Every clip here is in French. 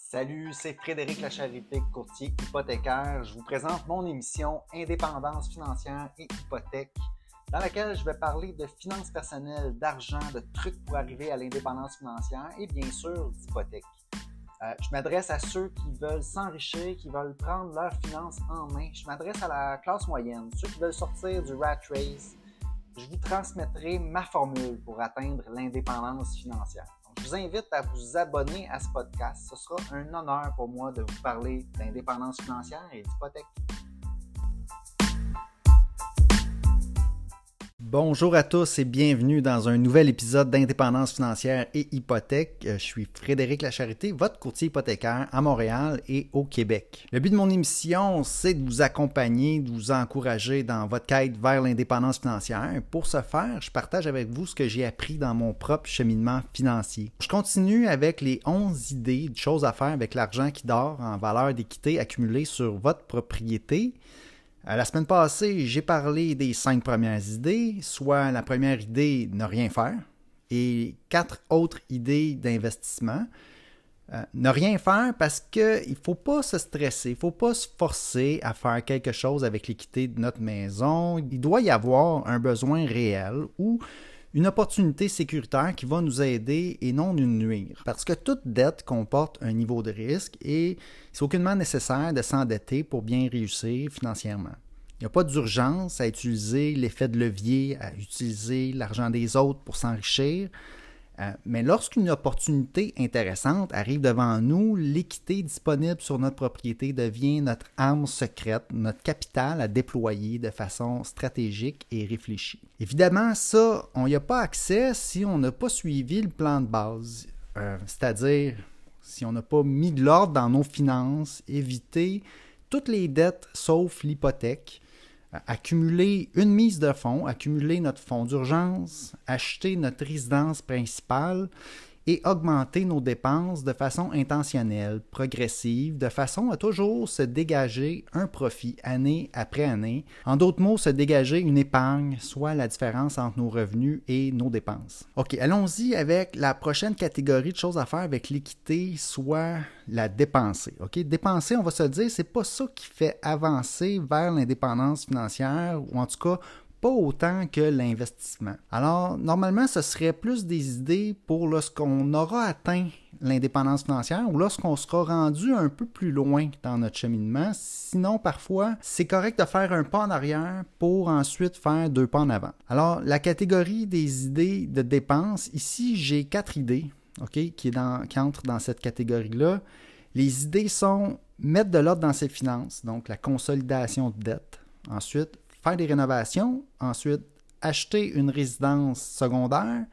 Salut, c'est Frédéric Lacharité, courtier hypothécaire. Je vous présente mon émission Indépendance financière et hypothèque, dans laquelle je vais parler de finances personnelles, d'argent, de trucs pour arriver à l'indépendance financière et bien sûr d'hypothèque. Je m'adresse à ceux qui veulent s'enrichir, qui veulent prendre leurs finances en main. Je m'adresse à la classe moyenne, ceux qui veulent sortir du rat race. Je vous transmettrai ma formule pour atteindre l'indépendance financière. Donc, je vous invite à vous abonner à ce podcast. Ce sera un honneur pour moi de vous parler d'indépendance financière et d'hypothèque. Bonjour à tous et bienvenue dans un nouvel épisode d'Indépendance financière et hypothèque. Je suis Frédéric Lacharité, votre courtier hypothécaire à Montréal et au Québec. Le but de mon émission, c'est de vous accompagner, de vous encourager dans votre quête vers l'indépendance financière. Pour ce faire, je partage avec vous ce que j'ai appris dans mon propre cheminement financier. Je continue avec les 11 idées de choses à faire avec l'argent qui dort en valeur d'équité accumulée sur votre propriété. La semaine passée, j'ai parlé des 5 premières idées, soit la première idée, ne rien faire, et 4 autres idées d'investissement. Ne rien faire parce qu'il ne faut pas se stresser, il ne faut pas se forcer à faire quelque chose avec l'équité de notre maison. Il doit y avoir un besoin réel ou une opportunité sécuritaire qui va nous aider et non nous nuire. Parce que toute dette comporte un niveau de risque et c'est aucunement nécessaire de s'endetter pour bien réussir financièrement. Il n'y a pas d'urgence à utiliser l'effet de levier, à utiliser l'argent des autres pour s'enrichir. Mais lorsqu'une opportunité intéressante arrive devant nous, l'équité disponible sur notre propriété devient notre arme secrète, notre capital à déployer de façon stratégique et réfléchie. Évidemment, ça, on n'y a pas accès si on n'a pas suivi le plan de base, c'est-à-dire si on n'a pas mis de l'ordre dans nos finances, éviter toutes les dettes sauf l'hypothèque, accumuler une mise de fonds, accumuler notre fonds d'urgence, acheter notre résidence principale et augmenter nos dépenses de façon intentionnelle, progressive, de façon à toujours se dégager un profit année après année. En d'autres mots, se dégager une épargne, soit la différence entre nos revenus et nos dépenses. OK, allons-y avec la prochaine catégorie de choses à faire avec l'équité, soit la dépenser. OK, dépenser, on va se le dire, c'est pas ça qui fait avancer vers l'indépendance financière, ou en tout cas, pas autant que l'investissement. Alors, normalement, ce serait plus des idées pour lorsqu'on aura atteint l'indépendance financière ou lorsqu'on sera rendu un peu plus loin dans notre cheminement. Sinon, parfois, c'est correct de faire un pas en arrière pour ensuite faire 2 pas en avant. Alors, la catégorie des idées de dépenses, ici, j'ai 4 idées, OK, qui entrent dans cette catégorie-là. Les idées sont mettre de l'ordre dans ses finances, donc la consolidation de dette. Ensuite, faire des rénovations, ensuite acheter une résidence secondaire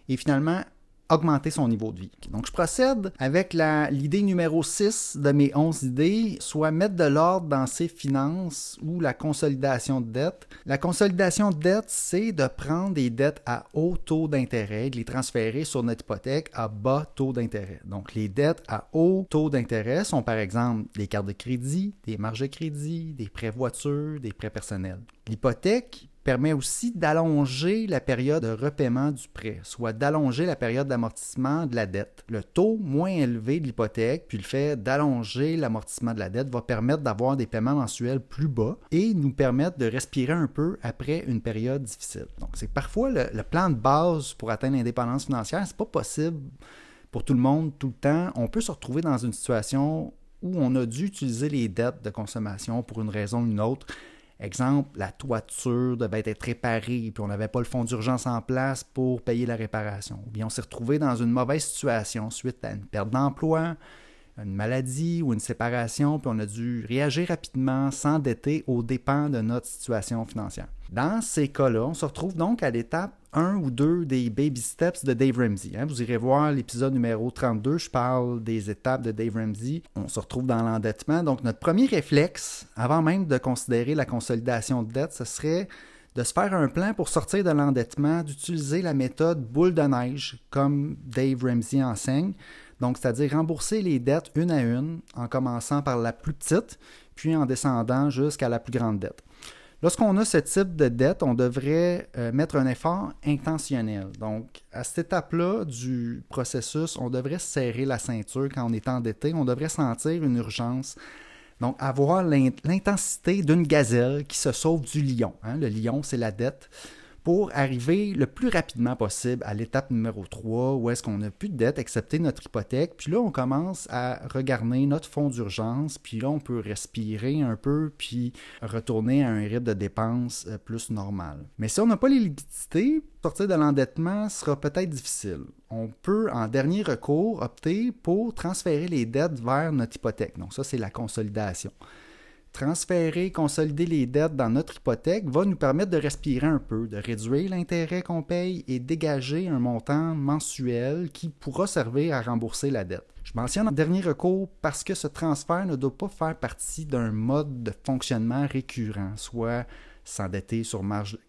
et finalement augmenter son niveau de vie. Donc, je procède avec l'idée numéro 6 de mes 11 idées, soit mettre de l'ordre dans ses finances ou la consolidation de dette. La consolidation de dette, c'est de prendre des dettes à haut taux d'intérêt et de les transférer sur notre hypothèque à bas taux d'intérêt. Donc, les dettes à haut taux d'intérêt sont par exemple des cartes de crédit, des marges de crédit, des prêts voitures, des prêts personnels. L'hypothèque permet aussi d'allonger la période de repaiement du prêt, soit d'allonger la période d'amortissement de la dette. Le taux moins élevé de l'hypothèque, puis le fait d'allonger l'amortissement de la dette va permettre d'avoir des paiements mensuels plus bas et nous permettre de respirer un peu après une période difficile. Donc, c'est parfois le plan de base pour atteindre l'indépendance financière, c'est pas possible pour tout le monde tout le temps. On peut se retrouver dans une situation où on a dû utiliser les dettes de consommation pour une raison ou une autre. Exemple, la toiture devait être réparée, puis on n'avait pas le fonds d'urgence en place pour payer la réparation. Ou bien on s'est retrouvé dans une mauvaise situation suite à une perte d'emploi, une maladie ou une séparation, puis on a dû réagir rapidement, s'endetter aux dépens de notre situation financière. Dans ces cas-là, on se retrouve donc à l'étape 1 ou 2 des Baby Steps de Dave Ramsey. Vous irez voir l'épisode numéro 32, je parle des étapes de Dave Ramsey. On se retrouve dans l'endettement. Donc, notre premier réflexe, avant même de considérer la consolidation de dette, ce serait de se faire un plan pour sortir de l'endettement, d'utiliser la méthode boule de neige, comme Dave Ramsey enseigne. Donc, c'est-à-dire rembourser les dettes une à une, en commençant par la plus petite, puis en descendant jusqu'à la plus grande dette. Lorsqu'on a ce type de dette, on devrait mettre un effort intentionnel. Donc, à cette étape-là du processus, on devrait serrer la ceinture quand on est endetté. On devrait sentir une urgence. Donc, avoir l'intensité d'une gazelle qui se sauve du lion. Le lion, c'est la dette. Pour arriver le plus rapidement possible à l'étape numéro 3, où est-ce qu'on n'a plus de dette, excepté notre hypothèque. Puis là, on commence à regarder notre fonds d'urgence, puis là, on peut respirer un peu, puis retourner à un rythme de dépenses plus normal. Mais si on n'a pas les liquidités, sortir de l'endettement sera peut-être difficile. On peut, en dernier recours, opter pour transférer les dettes vers notre hypothèque. Donc ça, c'est la consolidation. Transférer, consolider les dettes dans notre hypothèque va nous permettre de respirer un peu, de réduire l'intérêt qu'on paye et dégager un montant mensuel qui pourra servir à rembourser la dette. Je mentionne en dernier recours parce que ce transfert ne doit pas faire partie d'un mode de fonctionnement récurrent, soit s'endetter sur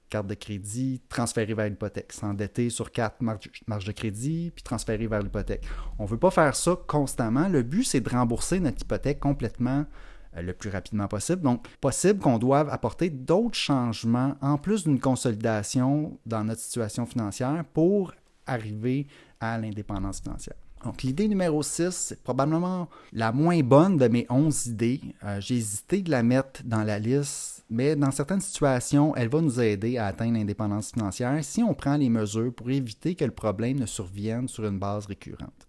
carte de crédit, transférer vers l'hypothèque, s'endetter sur carte marge de crédit, puis transférer vers l'hypothèque. On ne veut pas faire ça constamment. Le but, c'est de rembourser notre hypothèque complètement le plus rapidement possible. Donc, possible qu'on doive apporter d'autres changements en plus d'une consolidation dans notre situation financière pour arriver à l'indépendance financière. Donc, l'idée numéro 6, c'est probablement la moins bonne de mes 11 idées. J'ai hésité de la mettre dans la liste, mais dans certaines situations, elle va nous aider à atteindre l'indépendance financière si on prend les mesures pour éviter que le problème ne survienne sur une base récurrente.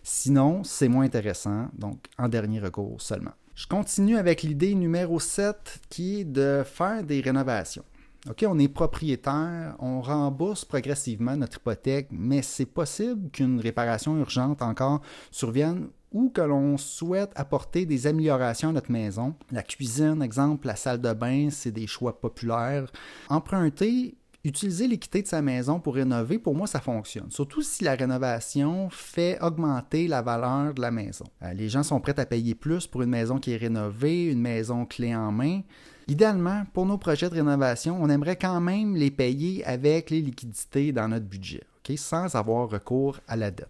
Sinon, c'est moins intéressant, donc en dernier recours seulement. Je continue avec l'idée numéro 7 qui est de faire des rénovations. OK, on est propriétaire, on rembourse progressivement notre hypothèque, mais c'est possible qu'une réparation urgente encore survienne ou que l'on souhaite apporter des améliorations à notre maison. La cuisine, exemple, la salle de bain, c'est des choix populaires. Emprunter, utiliser l'équité de sa maison pour rénover, pour moi, ça fonctionne. Surtout si la rénovation fait augmenter la valeur de la maison. Les gens sont prêts à payer plus pour une maison qui est rénovée, une maison clé en main. Idéalement, pour nos projets de rénovation, on aimerait quand même les payer avec les liquidités dans notre budget, okay, sans avoir recours à la dette.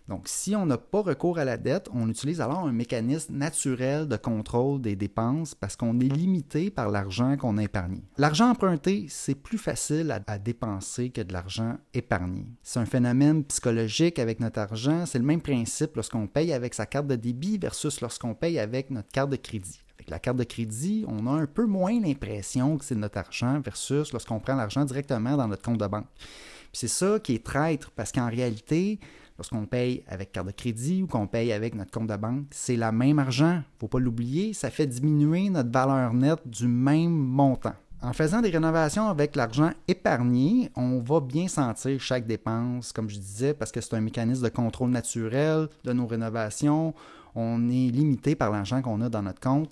Donc, si on n'a pas recours à la dette, on utilise alors un mécanisme naturel de contrôle des dépenses parce qu'on est limité par l'argent qu'on a épargné. L'argent emprunté, c'est plus facile à dépenser que de l'argent épargné. C'est un phénomène psychologique avec notre argent. C'est le même principe lorsqu'on paye avec sa carte de débit versus lorsqu'on paye avec notre carte de crédit. Avec la carte de crédit, on a un peu moins l'impression que c'est notre argent versus lorsqu'on prend l'argent directement dans notre compte de banque. Puis c'est ça qui est traître parce qu'en réalité, lorsqu'on paye avec carte de crédit ou qu'on paye avec notre compte de banque, c'est le même argent. Il ne faut pas l'oublier, ça fait diminuer notre valeur nette du même montant. En faisant des rénovations avec l'argent épargné, on va bien sentir chaque dépense, comme je disais, parce que c'est un mécanisme de contrôle naturel de nos rénovations. On est limité par l'argent qu'on a dans notre compte.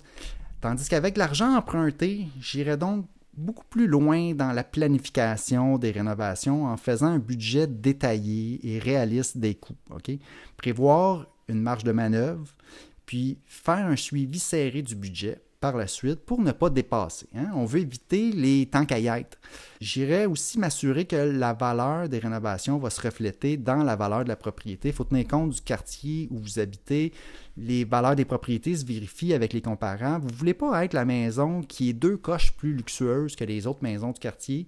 Tandis qu'avec l'argent emprunté, j'irais donc beaucoup plus loin dans la planification des rénovations en faisant un budget détaillé et réaliste des coûts. Okay? Prévoir une marge de manœuvre, puis faire un suivi serré du budget par la suite pour ne pas dépasser. On veut éviter les tant qu'à y être. J'irais aussi m'assurer que la valeur des rénovations va se refléter dans la valeur de la propriété. Il faut tenir compte du quartier où vous habitez. Les valeurs des propriétés se vérifient avec les comparants. Vous ne voulez pas être la maison qui est 2 coches plus luxueuse que les autres maisons du quartier.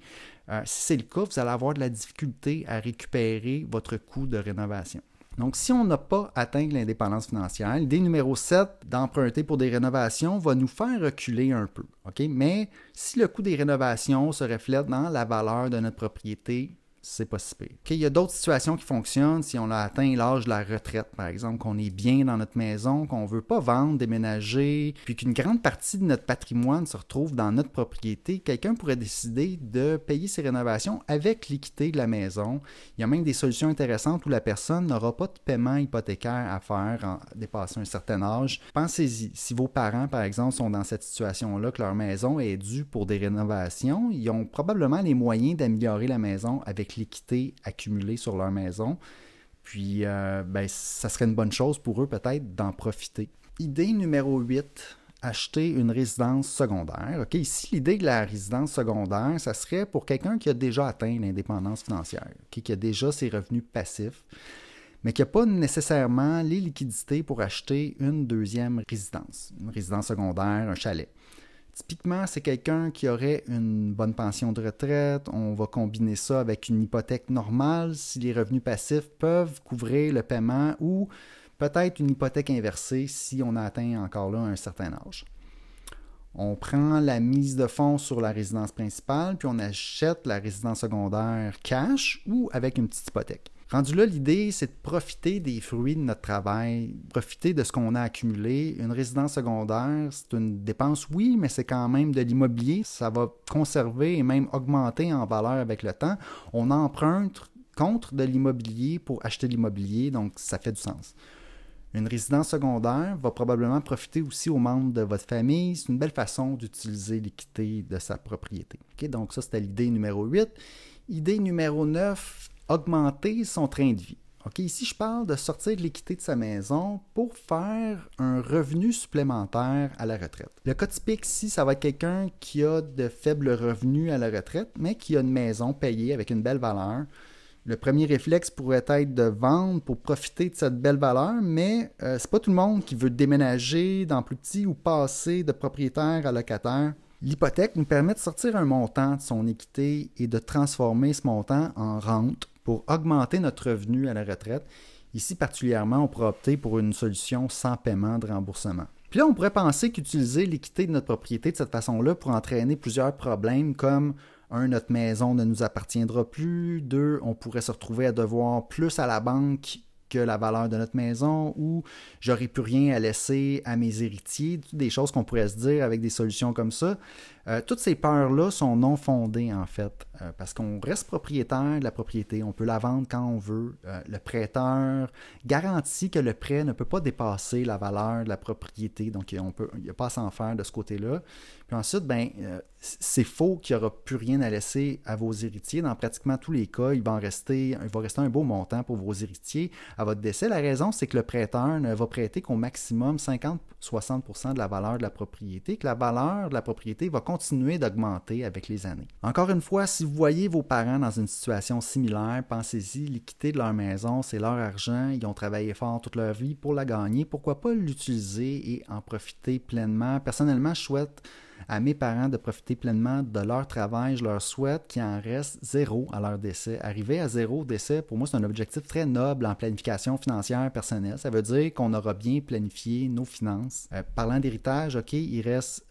Si c'est le cas, vous allez avoir de la difficulté à récupérer votre coût de rénovation. Donc, si on n'a pas atteint l'indépendance financière, l'idée numéro 7 d'emprunter pour des rénovations va nous faire reculer un peu. Okay? Mais si le coût des rénovations se reflète dans la valeur de notre propriété, c'est pas si pire. Okay? Il y a d'autres situations qui fonctionnent si on a atteint l'âge de la retraite, par exemple, qu'on est bien dans notre maison, qu'on ne veut pas vendre, déménager, puis qu'une grande partie de notre patrimoine se retrouve dans notre propriété. Quelqu'un pourrait décider de payer ses rénovations avec l'équité de la maison. Il y a même des solutions intéressantes où la personne n'aura pas de paiement hypothécaire à faire en dépassant un certain âge. Pensez-y, si vos parents, par exemple, sont dans cette situation-là, que leur maison est due pour des rénovations, ils ont probablement les moyens d'améliorer la maison avec l'équité accumulée sur leur maison. Puis, ça serait une bonne chose pour eux peut-être d'en profiter. Idée numéro 8, acheter une résidence secondaire. Okay, ici, l'idée de la résidence secondaire, ça serait pour quelqu'un qui a déjà atteint l'indépendance financière, okay, qui a déjà ses revenus passifs, mais qui n'a pas nécessairement les liquidités pour acheter une deuxième résidence, une résidence secondaire, un chalet. Typiquement, c'est quelqu'un qui aurait une bonne pension de retraite. On va combiner ça avec une hypothèque normale si les revenus passifs peuvent couvrir le paiement ou peut-être une hypothèque inversée si on a atteint encore là un certain âge. On prend la mise de fonds sur la résidence principale, puis on achète la résidence secondaire cash ou avec une petite hypothèque. Rendu là, l'idée, c'est de profiter des fruits de notre travail, profiter de ce qu'on a accumulé. Une résidence secondaire, c'est une dépense, oui, mais c'est quand même de l'immobilier. Ça va conserver et même augmenter en valeur avec le temps. On emprunte contre de l'immobilier pour acheter de l'immobilier, donc ça fait du sens. Une résidence secondaire va probablement profiter aussi aux membres de votre famille. C'est une belle façon d'utiliser l'équité de sa propriété. Okay? Donc ça, c'était l'idée numéro 8. Idée numéro 9, augmenter son train de vie. Okay? Ici, je parle de sortir de l'équité de sa maison pour faire un revenu supplémentaire à la retraite. Le cas typique ici, ça va être quelqu'un qui a de faibles revenus à la retraite, mais qui a une maison payée avec une belle valeur. Le premier réflexe pourrait être de vendre pour profiter de cette belle valeur, mais c'est pas tout le monde qui veut déménager dans plus petit ou passer de propriétaire à locataire. L'hypothèque nous permet de sortir un montant de son équité et de transformer ce montant en rente pour augmenter notre revenu à la retraite. Ici, particulièrement, on pourrait opter pour une solution sans paiement de remboursement. Puis là, on pourrait penser qu'utiliser l'équité de notre propriété de cette façon-là pourrait entraîner plusieurs problèmes comme 1, notre maison ne nous appartiendra plus. 2, on pourrait se retrouver à devoir plus à la banque que la valeur de notre maison ou j'aurais plus rien à laisser à mes héritiers. Toutes des choses qu'on pourrait se dire avec des solutions comme ça. Toutes ces peurs-là sont non fondées en fait parce qu'on reste propriétaire de la propriété. On peut la vendre quand on veut. Le prêteur garantit que le prêt ne peut pas dépasser la valeur de la propriété. Donc, il n'y a pas à s'en faire de ce côté-là. Puis ensuite, c'est faux qu'il n'y aura plus rien à laisser à vos héritiers. Dans pratiquement tous les cas, il va rester un beau montant pour vos héritiers à votre décès. La raison, c'est que le prêteur ne va prêter qu'au maximum 50-60% de la valeur de la propriété, que la valeur de la propriété va continuer d'augmenter avec les années. Encore une fois, si vous voyez vos parents dans une situation similaire, pensez-y, l'équité de leur maison, c'est leur argent, ils ont travaillé fort toute leur vie pour la gagner. Pourquoi pas l'utiliser et en profiter pleinement? Personnellement, je souhaite à mes parents de profiter pleinement de leur travail. Je leur souhaite qu'il en reste 0 à leur décès. Arriver à 0 décès, pour moi, c'est un objectif très noble en planification financière personnelle. Ça veut dire qu'on aura bien planifié nos finances. Parlant d'héritage, OK, il reste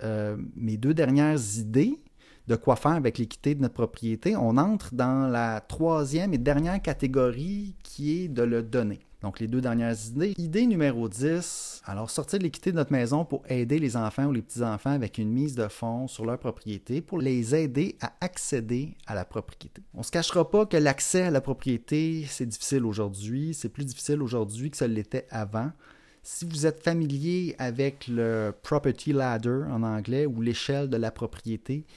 mes 2 dernières idées de quoi faire avec l'équité de notre propriété. On entre dans la 3e et dernière catégorie qui est de le donner. Donc, les 2 dernières idées. Idée numéro 10, alors sortir de l'équité de notre maison pour aider les enfants ou les petits-enfants avec une mise de fonds sur leur propriété pour les aider à accéder à la propriété. On ne se cachera pas que l'accès à la propriété, c'est difficile aujourd'hui. C'est plus difficile aujourd'hui que ça l'était avant. Si vous êtes familier avec le Property Ladder en anglais ou l'échelle de la propriété,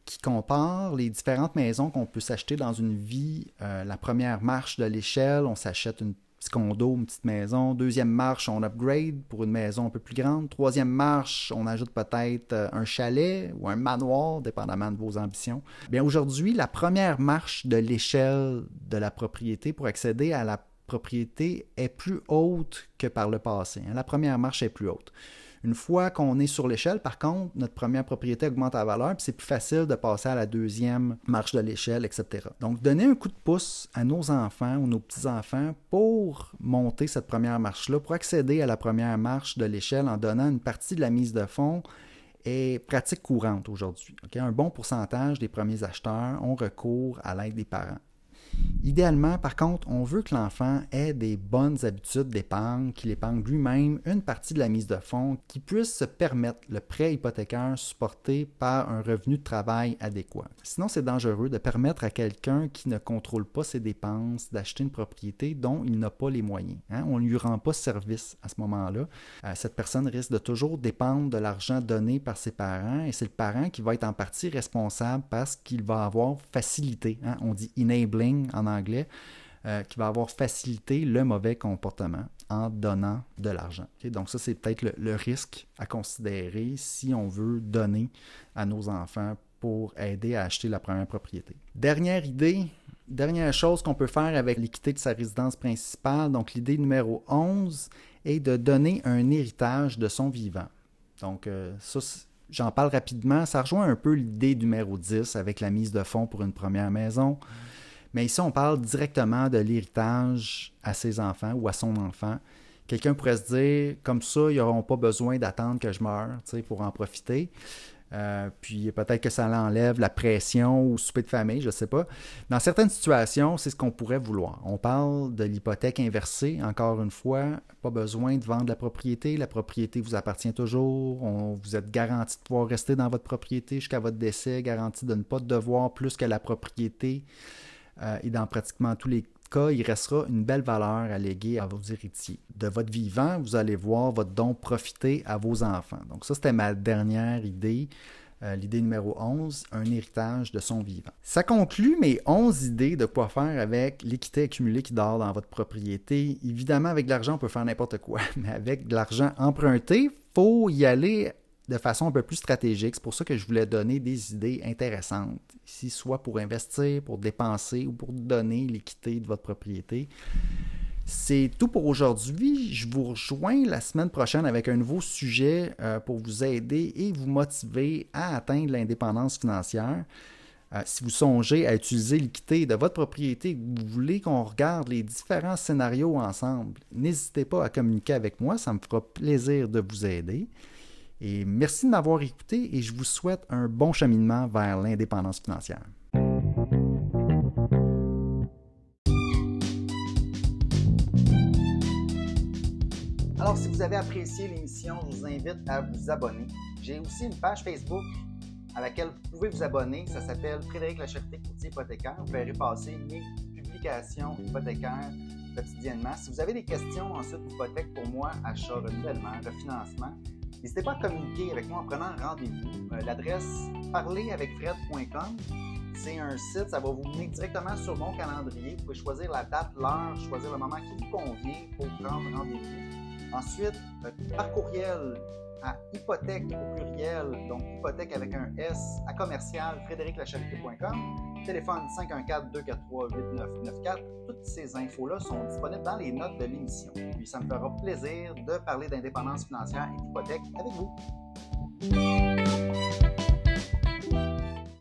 qui compare les différentes maisons qu'on peut s'acheter dans une vie. La première marche de l'échelle, on s'achète un petit condo, une petite maison. 2e marche, on upgrade pour une maison un peu plus grande. 3e marche, on ajoute peut-être un chalet ou un manoir, dépendamment de vos ambitions. Bien, aujourd'hui, la première marche de l'échelle de la propriété pour accéder à la propriété est plus haute que par le passé. La première marche est plus haute. Une fois qu'on est sur l'échelle, par contre, notre première propriété augmente en valeur, puis c'est plus facile de passer à la 2e marche de l'échelle, etc. Donc, donner un coup de pouce à nos enfants ou nos petits-enfants pour monter cette première marche-là, pour accéder à la première marche de l'échelle en donnant une partie de la mise de fonds est pratique courante aujourd'hui. Okay? Un bon pourcentage des premiers acheteurs ont recours à l'aide des parents. Idéalement, par contre, on veut que l'enfant ait des bonnes habitudes d'épargne, qu'il épargne lui-même une partie de la mise de fonds, qu'il puisse se permettre le prêt hypothécaire supporté par un revenu de travail adéquat. Sinon, c'est dangereux de permettre à quelqu'un qui ne contrôle pas ses dépenses d'acheter une propriété dont il n'a pas les moyens. On ne lui rend pas service à ce moment-là. Cette personne risque de toujours dépendre de l'argent donné par ses parents et c'est le parent qui va être en partie responsable parce qu'il va avoir facilité. On dit enabling en anglais, qui va avoir facilité le mauvais comportement en donnant de l'argent. Okay? Donc ça, c'est peut-être le risque à considérer si on veut donner à nos enfants pour aider à acheter la première propriété. Dernière idée, dernière chose qu'on peut faire avec l'équité de sa résidence principale, donc l'idée numéro 11 est de donner un héritage de son vivant. Donc ça, j'en parle rapidement. Ça rejoint un peu l'idée numéro 10 avec la mise de fonds pour une première maison. Mais ici, on parle directement de l'héritage à ses enfants ou à son enfant. Quelqu'un pourrait se dire, comme ça, ils n'auront pas besoin d'attendre que je meure pour en profiter. Puis peut-être que ça l'enlève la pression ou souper de famille, je ne sais pas. Dans certaines situations, c'est ce qu'on pourrait vouloir. On parle de l'hypothèque inversée, encore une fois, pas besoin de vendre la propriété vous appartient toujours, vous êtes garanti de pouvoir rester dans votre propriété jusqu'à votre décès, garanti de ne pas devoir plus que la propriété, et dans pratiquement tous les cas, il restera une belle valeur à léguer à vos héritiers. De votre vivant, vous allez voir votre don profiter à vos enfants. Donc ça, c'était ma dernière idée, l'idée numéro 11, un héritage de son vivant. Ça conclut mes 11 idées de quoi faire avec l'équité accumulée qui dort dans votre propriété. Évidemment, avec de l'argent, on peut faire n'importe quoi, mais avec de l'argent emprunté, il faut y aller de façon un peu plus stratégique. C'est pour ça que je voulais donner des idées intéressantes, ici, soit pour investir, pour dépenser ou pour donner l'équité de votre propriété. C'est tout pour aujourd'hui. Je vous rejoins la semaine prochaine avec un nouveau sujet pour vous aider et vous motiver à atteindre l'indépendance financière. Si vous songez à utiliser l'équité de votre propriété et que vous voulez qu'on regarde les différents scénarios ensemble, n'hésitez pas à communiquer avec moi, ça me fera plaisir de vous aider. Et merci de m'avoir écouté et je vous souhaite un bon cheminement vers l'indépendance financière. Alors, si vous avez apprécié l'émission, je vous invite à vous abonner. J'ai aussi une page Facebook à laquelle vous pouvez vous abonner. Ça s'appelle Frédéric Lacharité, courtier hypothécaire. Vous verrez passer mes publications hypothécaires quotidiennement. Si vous avez des questions ensuite d'hypothèque pour moi, achat, renouvellement, refinancement, n'hésitez pas à communiquer avec moi en prenant rendez-vous. L'adresse parleravecfred.com, c'est un site, ça va vous mener directement sur mon calendrier. Vous pouvez choisir la date, l'heure, choisir le moment qui vous convient pour prendre rendez-vous. Ensuite, par courriel à hypothèque au pluriel, donc hypothèque avec un S, à commercial frédériclacharité.com, téléphone 514-243-8994. Toutes ces infos-là sont disponibles dans les notes de l'émission. Puis ça me fera plaisir de parler d'indépendance financière et d'hypothèque avec vous.